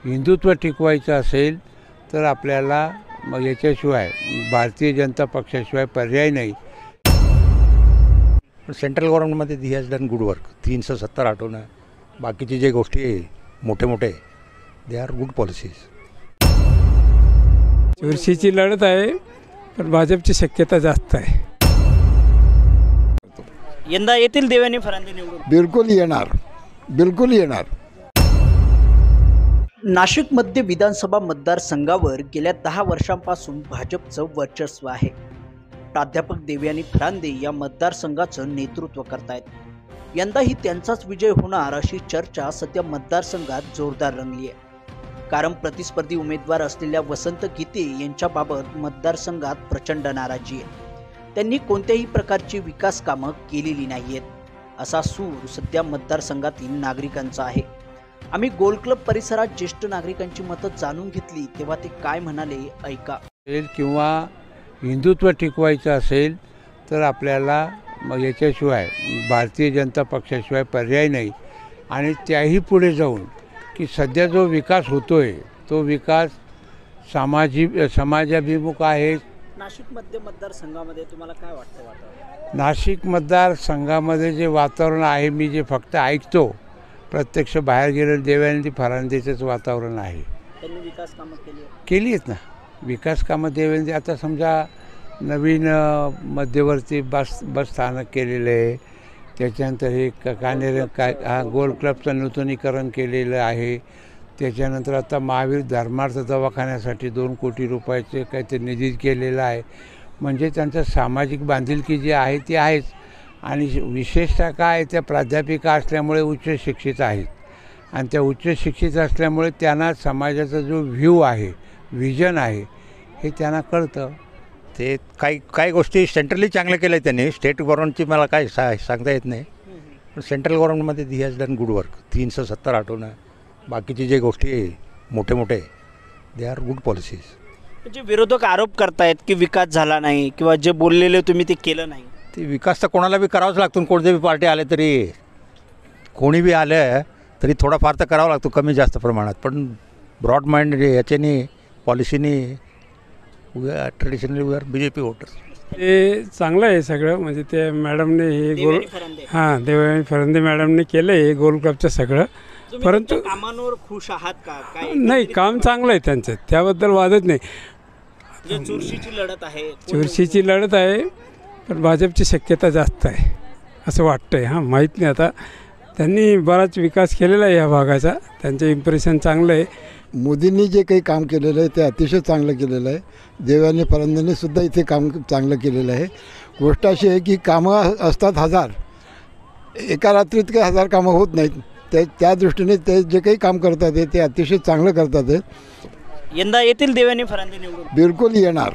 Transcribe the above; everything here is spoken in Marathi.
हिंदुत्व टिकवायचं असेल तर आपल्याला मग याच्याशिवाय भारतीय जनता पक्षाशिवाय पर्याय नाही. सेंट्रल गव्हर्नमेंटमध्ये he has done good work. 370 हटवणं, बाकीचे जे गोष्टी आहे मोठे मोठे, दे आर गुड पॉलिसीज. चुरशीची लढत आहे, पण भाजपची शक्यता जास्त आहे. यंदा येतील देवयानी फरांदे निवडून? बिलकुल येणार, बिलकुल येणार. नाशिकमध्ये विधानसभा मतदारसंघावर गेल्या 10 वर्षांपासून भाजपचं वर्चस्व आहे. प्राध्यापक देवयानी फरांदे या मतदारसंघाचं नेतृत्व करतायत. यंदाही त्यांचाच विजय होणार अशी चर्चा सध्या मतदारसंघात जोरदार रंगली आहे. कारण प्रतिस्पर्धी उमेदवार असलेल्या वसंत गीते यांच्याबाबत मतदारसंघात प्रचंड नाराजी आहे. त्यांनी कोणत्याही प्रकारची विकास कामं केलेली नाहीयेत असा सूर सध्या मतदारसंघातील नागरिकांचा आहे. आम्ही गोल क्लब परिसरात ज्येष्ठ नागरिकांची मतं जाणून घेतली, तेव्हा ते काय म्हणाले ऐका. किंवा हिंदुत्व टिकवायचं असेल तर आपल्याला मग याच्याशिवाय भारतीय जनता पक्षाशिवाय पर्याय नाही. आणि त्याही पुढे जाऊन की सध्या जो विकास होतोय तो विकास समाजाभिमुख आहे. नाशिक मध्य मतदारसंघामध्ये तुम्हाला काय वाटतं? नाशिक मतदारसंघामध्ये जे वातावरण आहे, मी जे फक्त ऐकतो, प्रत्यक्ष बाहेर गेलेलं देवयानी फरांदेचंच वातावरण आहे. त्यांनी विकास कामं केली आहेत ना. विकास कामं देवेंद्र, आता समजा नवीन मध्यवर्ती बस स्थानक केलेलं आहे. त्याच्यानंतर हे गोल क्लबचं नूतनीकरण केलेलं आहे. त्याच्यानंतर आता महावीर धर्मार्थ दवाखान्यासाठी 2 कोटी रुपयाचे काहीतरी निधी केलेला आहे. म्हणजे त्यांचं सामाजिक बांधिलकी जी आहे ती आहेच. आणि विशेषतः काय, त्या प्राध्यापिका असल्यामुळे उच्च शिक्षित आहेत. आणि त्या उच्च शिक्षित असल्यामुळे त्यांना समाजाचा जो व्ह्यू आहे, व्हिजन आहे, हे त्यांना कळतं. ते काही गोष्टी सेंट्रली चांगल्या केल्या त्यांनी. स्टेट गव्हर्नमेंटची मला काय सांगता येत नाही, पण सेंट्रल गव्हर्नमेंटमध्ये he has done good work. 370 हटवणं, बाकीचे जे गोष्टी आहे मोठे मोठे, दे आर गुड पॉलिसीज. म्हणजे विरोधक आरोप करतायत की विकास झाला नाही किंवा जे बोललेले तुम्ही ते केलं नाही. ते विकास तर कोणाला बी करावाच लागतो. कोणते बी पार्टी आले तरी, कोणी बी आलं तरी थोडाफार तर करावा लागतो, कमी जास्त प्रमाणात. पण ब्रॉड माइंड याच्यानी पॉलिसीनी traditionally we are BJP voters. ते चांगलं आहे सगळं. म्हणजे ते मॅडमने हे देवयानी फरांदे मॅडमने केलं आहे गोल क्लबचं सगळं. परंतु कामांवर खुश आहात का? काय नाही, काम चांगलं आहे त्यांचं, त्याबद्दल वादच नाही. चुरशीची लढत आहे, चुरशीची लढत आहे, पण भाजपची शक्यता जास्त आहे असं वाटतंय. हां, माहीत नाही. आता त्यांनी बराच विकास केलेला आहे या भागाचा. त्यांचं इम्प्रेशन चांगलं आहे. मोदींनी जे काही काम केलेलं आहे ते अतिशय चांगलं केलेलं आहे. देवयानी फरांदेंनी सुद्धा इथे काम चांगलं केलेलं आहे. गोष्ट अशी आहे की कामं असतात 1000, एका रात्रीत काही 1000 कामं होत नाहीत. त्या दृष्टीने ते जे काही काम करतात ते अतिशय चांगलं करतात. यंदा येतील देवयानी फरांदे निवडून? बिलकुल येणार.